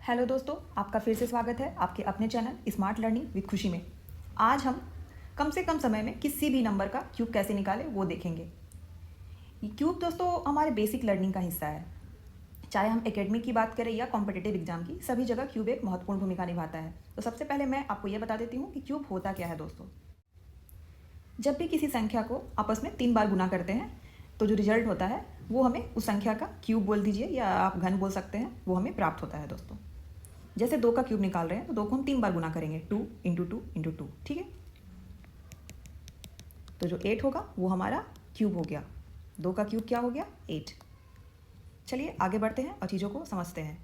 Hello दोस्तों, आपका फिर से स्वागत है आपके अपने चैनल स्मार्ट लर्निंग विद खुशी में। आज हम कम से कम समय में किसी भी नंबर का क्यूब कैसे निकालें वो देखेंगे। ये क्यूब दोस्तों हमारे बेसिक लर्निंग का हिस्सा है। चाहे हम एकेडमिक की बात करें या कॉम्पिटिटिव एग्जाम की, सभी जगह क्यूब एक महत्वपूर्ण भूमिका निभाता है। तो सबसे पहले मैं आपको ये बता देती हूँ कि क्यूब होता क्या है दोस्तों। जब भी किसी संख्या को आपस में 3 बार गुना करते हैं तो जो रिजल्ट होता है वो हमें उस संख्या का क्यूब बोल दीजिए या आप घन बोल सकते हैं, वो हमें प्राप्त होता है दोस्तों। जैसे 2 का क्यूब निकाल रहे हैं तो 2 को हम 3 बार गुना करेंगे, 2 इंटू 2 इंटू 2, ठीक है। तो जो 8 होगा वो हमारा क्यूब हो गया। 2 का क्यूब क्या हो गया? 8। चलिए आगे बढ़ते हैं और चीज़ों को समझते हैं।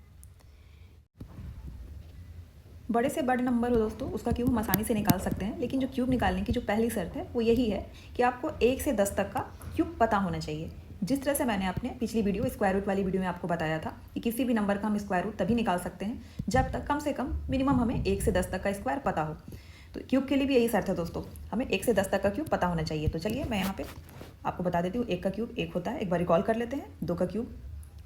बड़े से बड़े नंबर हो दोस्तों, उसका क्यूब हम आसानी से निकाल सकते हैं, लेकिन जो क्यूब निकालने की जो पहली शर्त है वो यही है कि आपको 1 से 10 तक का क्यूब पता होना चाहिए। जिस तरह से मैंने अपने पिछली वीडियो स्क्वायर रूट वाली वीडियो में आपको बताया था कि किसी भी नंबर का हम स्क्वायर रूट तभी निकाल सकते हैं जब तक कम से कम मिनिमम हमें 1 से 10 तक का स्क्वायर पता हो। तो क्यूब के लिए भी यही शर्त है दोस्तों, हमें 1 से 10 तक का क्यूब पता होना चाहिए। तो चलिए मैं यहाँ पे आपको बता देती हूँ। 1 का क्यूब 1 होता है, एक बार रिकॉल कर लेते हैं। 2 का क्यूब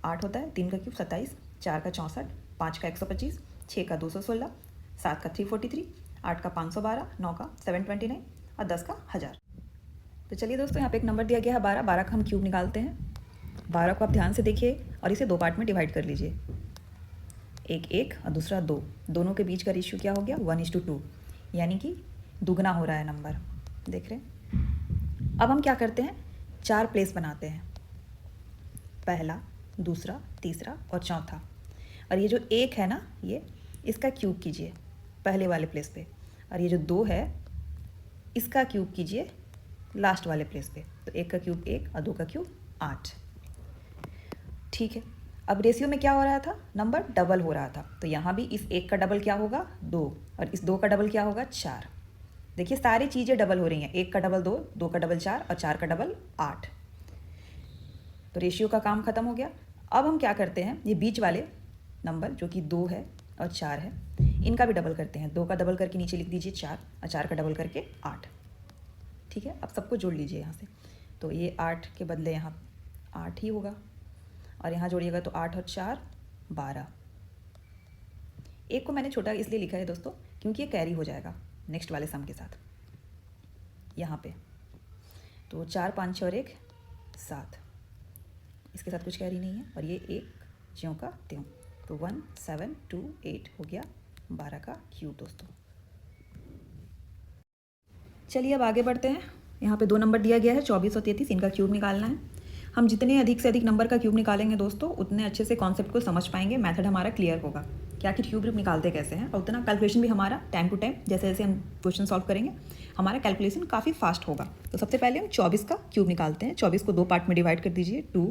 8 होता है, 3 का क्यूब 27, 4 का 64, 5 का 125, 6 का 216, 7 का 343, 8 का 512, 9 का 729 और 10 का 1000। तो चलिए दोस्तों, यहाँ पे एक नंबर दिया गया है 12। 12 का हम क्यूब निकालते हैं। 12 को आप ध्यान से देखिए और इसे 2 पार्ट में डिवाइड कर लीजिए। एक 1 और दूसरा 2, दोनों के बीच का रेशियो क्या हो गया? 1:2, यानी कि दुगना हो रहा है नंबर। देख रहे हैं। अब हम क्या करते हैं, 4 प्लेस बनाते हैं, पहला, दूसरा, तीसरा और चौथा। और ये जो 1 है ना, ये इसका क्यूब कीजिए पहले वाले प्लेस पे, और ये जो 2 है इसका क्यूब कीजिए लास्ट वाले प्लेस पे। तो 1 का क्यूब 1 और 2 का क्यूब 8। ठीक है। अब रेशियो में क्या हो रहा था? नंबर डबल हो रहा था। तो यहाँ भी इस 1 का डबल क्या होगा? 2, और इस 2 का डबल क्या होगा? 4। देखिए सारी चीज़ें डबल हो रही हैं। 1 का डबल 2, 2 का डबल 4 और 4 का डबल 8। तो रेशियो का काम खत्म हो गया। अब हम क्या करते हैं, ये बीच वाले नंबर जो कि 2 है और 4 है, इनका भी डबल करते हैं। 2 का डबल करके नीचे लिख दीजिए 4 और 4 का डबल करके 8। ठीक है। अब सबको जोड़ लीजिए यहाँ से। तो ये 8 के बदले यहाँ 8 ही होगा, और यहाँ जोड़िएगा तो 8 और 4 12। एक को मैंने छोटा इसलिए लिखा है दोस्तों क्योंकि ये कैरी हो जाएगा नेक्स्ट वाले सम के साथ यहाँ पे। तो 4 5 6 और 1 7, इसके साथ कुछ कैरी नहीं है, और ये 1 ज्यों का त्यों। तो 1728 हो गया 12 का क्यूब दोस्तों। चलिए अब आगे बढ़ते हैं। यहाँ पे 2 नंबर दिया गया है 24 और 33, इनका क्यूब निकालना है। हम जितने अधिक से अधिक नंबर का क्यूब निकालेंगे दोस्तों, उतने अच्छे से कॉन्सेप्ट को समझ पाएंगे, मेथड हमारा क्लियर होगा कि आखिर क्यूब निकालते कैसे हैं, और उतना कैलकुलेशन भी हमारा टाइम टू टाइम जैसे जैसे हम क्वेश्चन सॉल्व करेंगे हमारा कैलकुलेशन काफ़ी फास्ट होगा। तो सबसे पहले हम 24 का क्यूब निकालते हैं। 24 को 2 पार्ट में डिवाइड कर दीजिए, 2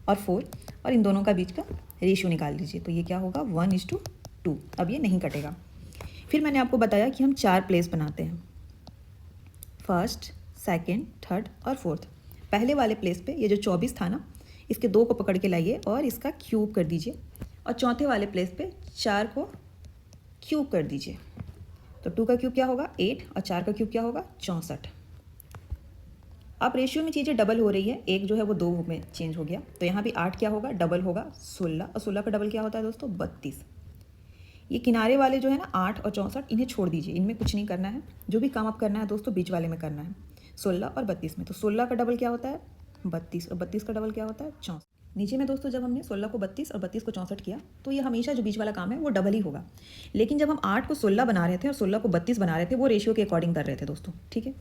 और 4, और इन दोनों का बीच का रेशियो निकाल लीजिए। तो ये क्या होगा? 1:2। अब ये नहीं कटेगा। फिर मैंने आपको बताया कि हम 4 प्लेस बनाते हैं, फर्स्ट, सेकेंड, थर्ड और फोर्थ। पहले वाले प्लेस पे ये जो 24 था ना, इसके 2 को पकड़ के लाइए और इसका क्यूब कर दीजिए, और चौथे वाले प्लेस पे 4 को क्यूब कर दीजिए। तो 2 का क्यूब क्या होगा? 8, और 4 का क्यूब क्या होगा? 64। अब रेशियो में चीज़ें डबल हो रही है, 1 जो है वो 2 में चेंज हो गया। तो यहाँ भी 8 क्या होगा? डबल होगा 16, और 16 का डबल क्या होता है दोस्तों? 32। ये किनारे वाले जो है ना 8 और 64, इन्हें छोड़ दीजिए, इनमें कुछ नहीं करना है। जो भी काम आप करना है दोस्तों बीच वाले में करना है, 16 और 32 में। तो 16 का डबल क्या होता है? 32, और 32 का डबल क्या होता है? 64। नीचे में दोस्तों जब हमने 16 को 32 और 32 को 64 किया तो ये हमेशा जो बीच वाला काम है वो डबल ही होगा। लेकिन जब हम 8 को 16 बना रहे थे और 16 को 32 बना रहे थे, वो रेशियो के अकॉर्डिंग कर रहे थे दोस्तों। ठीक है।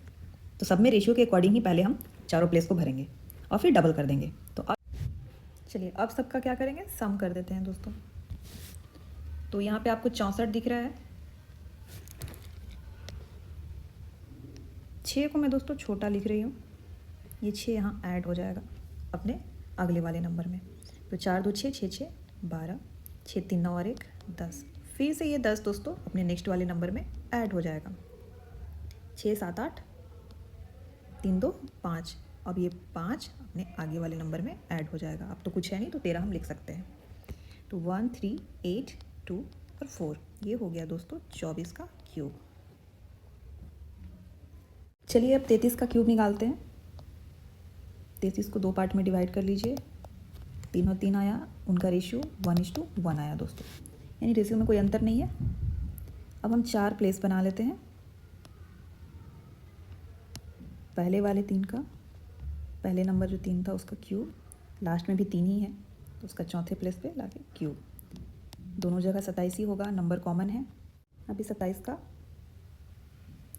तो सब में रेशियो के अकॉर्डिंग ही पहले हम चारों प्लेस को भरेंगे और फिर डबल कर देंगे। तो अब चलिए अब सबका क्या करेंगे, सम कर देते हैं दोस्तों। तो यहाँ पे आपको 64 दिख रहा है। 6 को मैं दोस्तों छोटा लिख रही हूँ, ये 6 यहाँ ऐड हो जाएगा अपने अगले वाले नंबर में। तो 4 2 6 6 6 12, 6 3 9 और 1 10। फिर से ये 10 दोस्तों अपने नेक्स्ट वाले नंबर में ऐड हो जाएगा। 6 7 8, 3 2 5। अब ये 5 अपने आगे वाले नंबर में ऐड हो जाएगा। अब तो कुछ है नहीं, तो 13 हम लिख सकते हैं। तो 1 3 8 2 और 4, ये हो गया दोस्तों 24 का क्यूब। चलिए अब 33 का क्यूब निकालते हैं। 33 को 2 पार्ट में डिवाइड कर लीजिए, 3 और 3 आया, उनका रेशियो 1:1 आया दोस्तों। यानी रेशियो में कोई अंतर नहीं है। अब हम 4 प्लेस बना लेते हैं। पहले वाले 3 का, पहले नंबर जो 3 था उसका क्यूब, लास्ट में भी 3 ही है तो उसका चौथे प्लेस पे लाके क्यूब। दोनों जगह 27 ही होगा, नंबर कॉमन है। अभी 27 का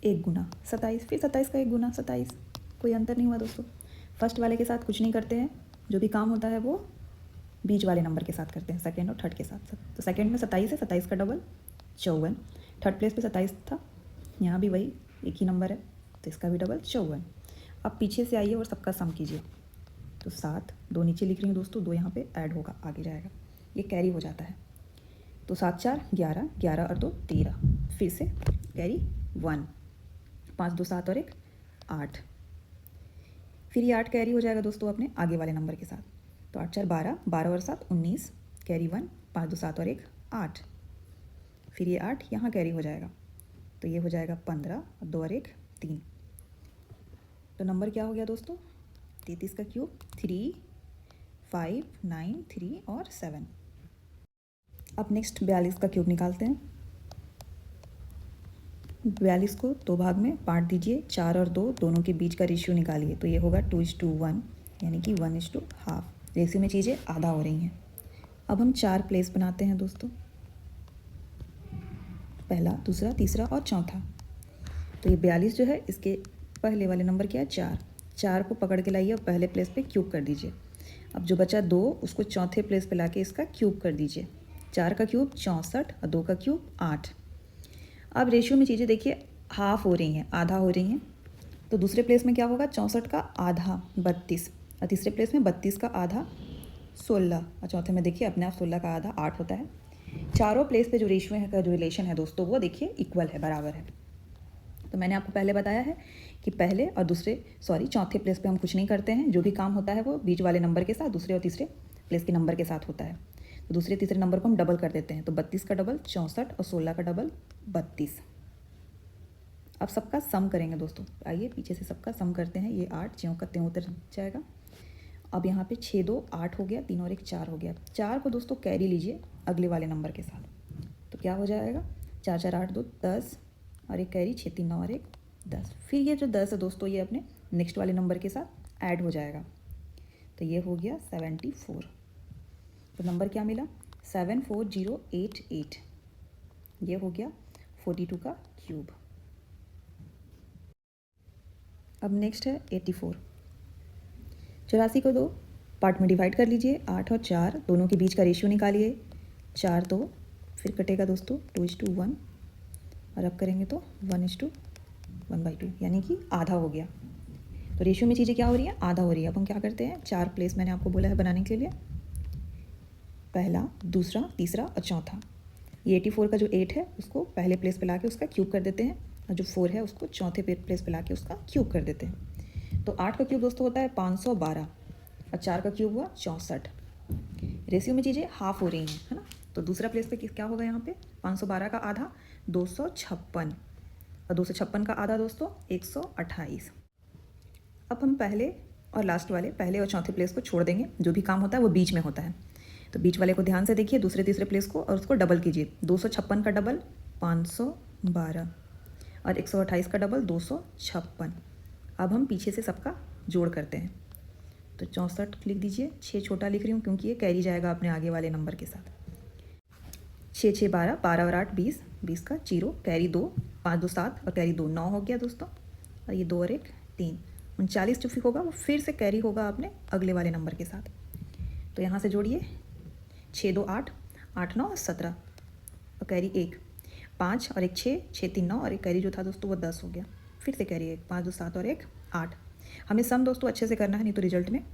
1 गुना 27, फिर 27 का 1 गुना 27, कोई अंतर नहीं हुआ दोस्तों। फर्स्ट वाले के साथ कुछ नहीं करते हैं, जो भी काम होता है वो बीच वाले नंबर के साथ करते हैं, सेकंड और थर्ड के साथ। तो सेकंड में 27 है, 27 का डबल 54। थर्ड प्लेस पे 27 था, यहाँ भी वही एक ही नंबर है तो इसका भी डबल 54। अब पीछे से आइए और सबका सम कीजिए। तो 7, 2 नीचे लिख रही हूँ दोस्तों, 2 यहाँ पे ऐड होगा, आगे जाएगा, ये कैरी हो जाता है। तो 7 4 11, 11 और 2 13, फिर से कैरी 1, 5 2 7 और 1 8, फिर ये 8 कैरी हो जाएगा दोस्तों अपने आगे वाले नंबर के साथ। तो 8 4 12, 12 और 7 19, कैरी 1, 5 2 7 और 1 8, फिर ये 8 यहाँ कैरी हो जाएगा तो ये हो जाएगा 15 और 2 और 1 3। तो नंबर क्या हो गया दोस्तों? 33 का क्यूब 3 5 9 3 और 7। अब नेक्स्ट 42 का क्यूब निकालते हैं। 42 को 2 भाग में बांट दीजिए, 4 और 2 दोनों के बीच का रेशियो निकालिए। तो ये होगा 2:1, यानी कि 1:2। रेशियो में चीज़ें आधा हो रही हैं। अब हम 4 प्लेस बनाते हैं दोस्तों, पहला, दूसरा, तीसरा और चौथा। तो ये 42 जो है इसके पहले वाले नंबर क्या है 4, 4 को पकड़ के लाइए और पहले प्लेस पे क्यूब कर दीजिए। अब जो बचा 2 उसको चौथे प्लेस पे लाके इसका क्यूब कर दीजिए। 4 का क्यूब 64 और 2 का क्यूब 8। अब रेशियो में चीज़ें देखिए हाफ हो रही हैं, आधा हो रही हैं। तो दूसरे प्लेस में क्या होगा 64 का आधा 32, और तीसरे प्लेस में 32 का आधा 16, और चौथे में देखिए अपने आप 16 का आधा 8 होता है। चारों प्लेस पे जो रेशियो है का जो रिलेशन है दोस्तों वो देखिए इक्वल है, बराबर है। तो मैंने आपको पहले बताया है कि पहले और चौथे प्लेस पे हम कुछ नहीं करते हैं, जो भी काम होता है वो बीच वाले नंबर के साथ दूसरे और तीसरे प्लेस के नंबर के साथ होता है। तो दूसरे तीसरे नंबर को हम डबल कर देते हैं। तो 32 का डबल 64 और 16 का डबल 32। अब सबका सम करेंगे दोस्तों, आइए पीछे से सबका सम करते हैं। ये 8 ज्यों का त्यों उतर जाएगा। अब यहाँ पे 6 2 8 हो गया, 3 और 1 4 हो गया। 4 को दोस्तों कैरी लीजिए अगले वाले नंबर के साथ, तो क्या हो जाएगा 4 4 8 2 10 और एक कैरी 6 3 9 और 1 10। फिर ये जो 10 है दोस्तों ये अपने नेक्स्ट वाले नंबर के साथ ऐड हो जाएगा, तो ये हो गया 74। तो नंबर क्या मिला 74088। ये हो गया 42 का क्यूब। अब नेक्स्ट है 84। 84 को 2 पार्ट में डिवाइड कर लीजिए। 8 और 4 दोनों के बीच का रेशियो निकालिए। 4 2, फिर कटेगा दोस्तों 2:1, और अब करेंगे तो 1:1/2, यानी कि आधा हो गया। तो रेशियो में चीज़ें क्या हो रही हैं आधा हो रही है। अब हम क्या करते हैं 4 प्लेस मैंने आपको बोला है बनाने के लिए, पहला, दूसरा, तीसरा और चौथा। ये 84 का जो 8 है उसको पहले प्लेस पे लाके उसका क्यूब कर देते हैं, और जो 4 है उसको चौथे प्लेस पे लाके उसका क्यूब कर देते हैं। तो 8 का क्यूब दोस्तों होता है 512, और 4 का क्यूब हुआ 64। रेशियो में चीज़ें हाफ हो रही हैं, है ना। तो दूसरा प्लेस पे क्या होगा यहाँ पे 512 का आधा 256, और 256 का आधा दोस्तों 128। अब हम पहले और लास्ट वाले, पहले और चौथे प्लेस को छोड़ देंगे, जो भी काम होता है वो बीच में होता है। तो बीच वाले को ध्यान से देखिए, दूसरे तीसरे प्लेस को, और उसको डबल कीजिए। 256 का डबल 512 और 128 का डबल 256। अब हम पीछे से सबका जोड़ करते हैं। तो 64 लिख दीजिए, 6 छोटा लिख रही हूँ क्योंकि ये कैरी जाएगा अपने आगे वाले नंबर के साथ। 6 6 12, 12 और 8 20, 20 का 0, कैरी 2, 5 2 7 और कैरी 2 9 हो गया दोस्तों। और ये 2 और 1 3, 39 जो फिर होगा वो फिर से कैरी होगा अपने अगले वाले नंबर के साथ। तो यहाँ से जोड़िए 6 2 8, 8 9 17, और कैरी 1 5 और 1 6, 6 3 9 और एक कैरी जो था दोस्तों वो 10 हो गया। फिर से कैरी 1 5 2 7 और 1 8। हमें सम दोस्तों अच्छे से करना है, नहीं तो रिजल्ट में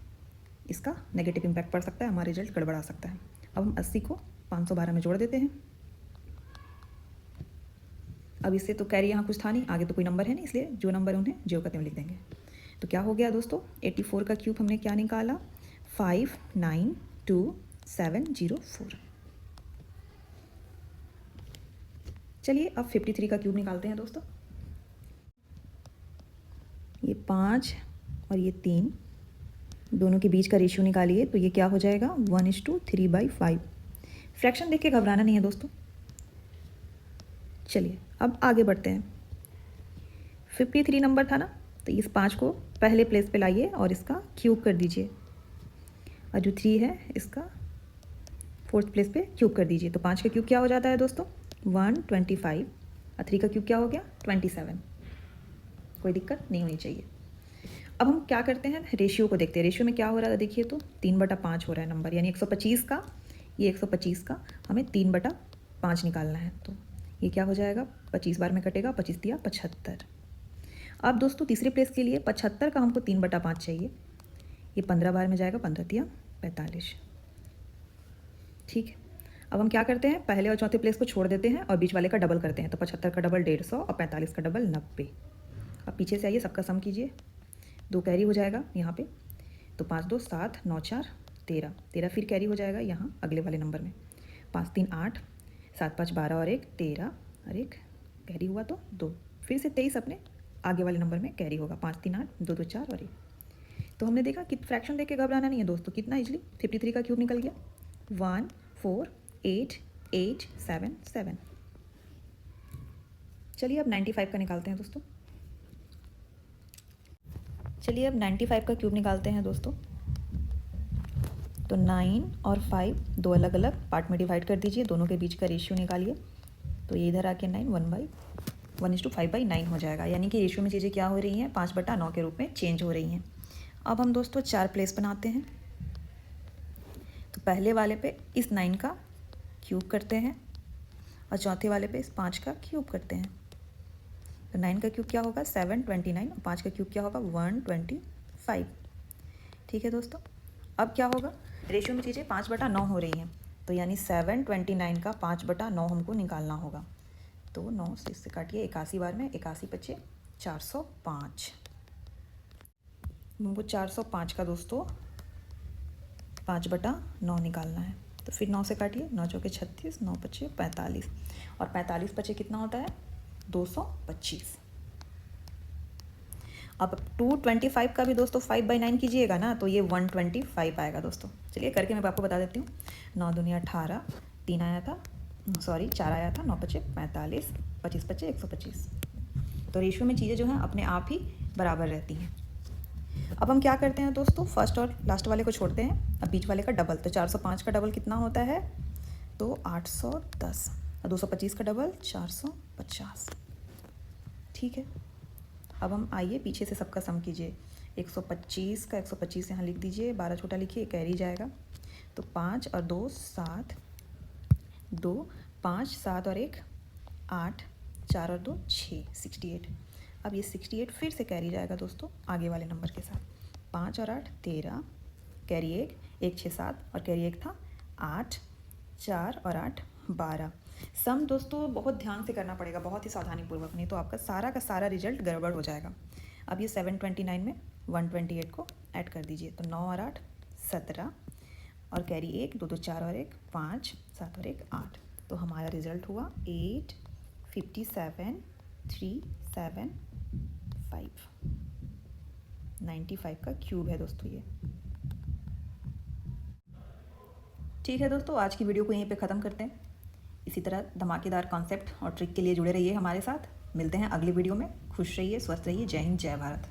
इसका नेगेटिव इम्पैक्ट पड़ सकता है, हमारा रिजल्ट गड़बड़ा सकता है। अब हम 80 को 512 में जोड़ देते हैं। अब इससे तो कैरी यहाँ कुछ था नहीं, आगे तो कोई नंबर है नहीं, इसलिए जो नंबर उन्हें ज्यों का त्यों लिख देंगे। तो क्या हो गया दोस्तों 84 का क्यूब हमने क्या निकाला 592,704। चलिए अब 53 का क्यूब निकालते हैं दोस्तों। ये 5 और ये 3 दोनों के बीच का रेशियो निकालिए, तो ये क्या हो जाएगा 1:3/5। फ्रैक्शन देख के घबराना नहीं है दोस्तों। चलिए अब आगे बढ़ते हैं। 53 नंबर था ना, तो इस 5 को पहले प्लेस पे लाइए और इसका क्यूब कर दीजिए, और जो 3 है इसका 4th प्लेस पे क्यूब कर दीजिए। तो 5 का क्यूब क्या हो जाता है दोस्तों? 125, और 3 का क्यूब क्या हो गया? 27। कोई दिक्कत नहीं होनी चाहिए। अब हम क्या करते हैं, रेशियो को देखते हैं। रेशियो में क्या हो रहा है देखिए, तो 3/5 हो रहा है नंबर, यानी 125 का, ये 125 का हमें 3/5 निकालना है। तो ये क्या हो जाएगा, 25 बार में कटेगा, 25 दिया 75। अब दोस्तों तीसरे प्लेस के लिए 75 का हमको 3/5 चाहिए, ये 15 बार में जाएगा, 15 दिया 45। ठीक है, अब हम क्या करते हैं, पहले और चौथे प्लेस को छोड़ देते हैं और बीच वाले का डबल करते हैं। तो 75 का डबल 150 और 45 का डबल 90। अब पीछे से आइए, सबका सम कीजिए, 2 कैरी हो जाएगा यहाँ पे, तो 5 2 7 9 4 13, 13 फिर कैरी हो जाएगा यहाँ अगले वाले नंबर में, 5 3 8 7 5 12 और 1 13, और 1 कैरी हुआ तो 2, फिर से 23 अपने आगे वाले नंबर में कैरी होगा, 5 3 8 2 2 4 और 1। तो हमने देखा कि फ्रैक्शन देख के घबराना नहीं है दोस्तों, कितना इजली 53 का क्यूब निकल गया, 1 4 8 8 7 7। चलिए अब 95 का निकालते हैं दोस्तों। चलिए अब 95 का क्यूब निकालते हैं दोस्तों। तो 9 और 5 दो अलग अलग पार्ट में डिवाइड कर दीजिए, दोनों के बीच का रेशियो निकालिए। तो ये इधर आके 9 1/5/9 हो जाएगा, यानी कि रेशियो में चीज़ें क्या हो रही हैं, 5/9 के रूप में चेंज हो रही हैं। अब हम दोस्तों 4 प्लेस बनाते हैं। तो पहले वाले पे इस 9 का क्यूब करते हैं और चौथे वाले पे इस 5 का क्यूब करते हैं। तो 9 का क्यूब क्या होगा, 729, और 5 का क्यूब क्या होगा, 125। ठीक है दोस्तों, अब क्या होगा, रेशियो में चीज़ें 5/9 हो रही हैं, तो यानी 729 का 5/9 हमको निकालना होगा। तो 9 से इससे काटिए, 81 बार में 81 बचे 405। हमको 405 का दोस्तों 5/9 निकालना है। तो फिर 9 से काटिए, 9 चौके 36, 9 बचे 45, और 45 बचे कितना होता है, 225। अब 225 का भी दोस्तों 5/9 कीजिएगा ना, तो ये 125 आएगा दोस्तों। चलिए करके मैं आपको बता देती हूँ। 9 दूनी 18, 3 आया था, सॉरी 4 आया था, 9 बचे 45, 25 बचे 125। तो रेशियो में चीज़ें जो हैं अपने आप ही बराबर रहती हैं। अब हम क्या करते हैं दोस्तों, फर्स्ट और लास्ट वाले को छोड़ते हैं, अब बीच वाले का डबल। तो 405 का डबल कितना होता है, तो 810, और 225 का डबल 450। ठीक है, अब हम आइए पीछे से सबका सम कीजिए। 125 का 125 यहाँ लिख दीजिए, 12 छोटा लिखिए, कैरी जाएगा। तो 5 और 2 7, 2 5 7 और 1 8, 4 और 2 6, 68। अब ये 68 फिर से कैरी जाएगा दोस्तों आगे वाले नंबर के साथ। 5 और 8 13, कैरी 1 1 6 7, और कैरी 1 था 8, 4 और 8 12। सम दोस्तों बहुत ध्यान से करना पड़ेगा, बहुत ही सावधानीपूर्वक, नहीं तो आपका सारा का सारा रिजल्ट गड़बड़ हो जाएगा। अब ये 729 में 128 को ऐड कर दीजिए। तो 9 और 8 17, और कैरी 1 2 2 4 और 1 5 7 और 1 8। तो हमारा रिजल्ट हुआ 8 57 3 7 5। 95 का क्यूब है दोस्तों ये। ठीक है दोस्तों, आज की वीडियो को यहीं पे ख़त्म करते हैं। इसी तरह धमाकेदार कॉन्सेप्ट और ट्रिक के लिए जुड़े रहिए हमारे साथ। मिलते हैं अगली वीडियो में। खुश रहिए, स्वस्थ रहिए। जय हिंद, जय भारत।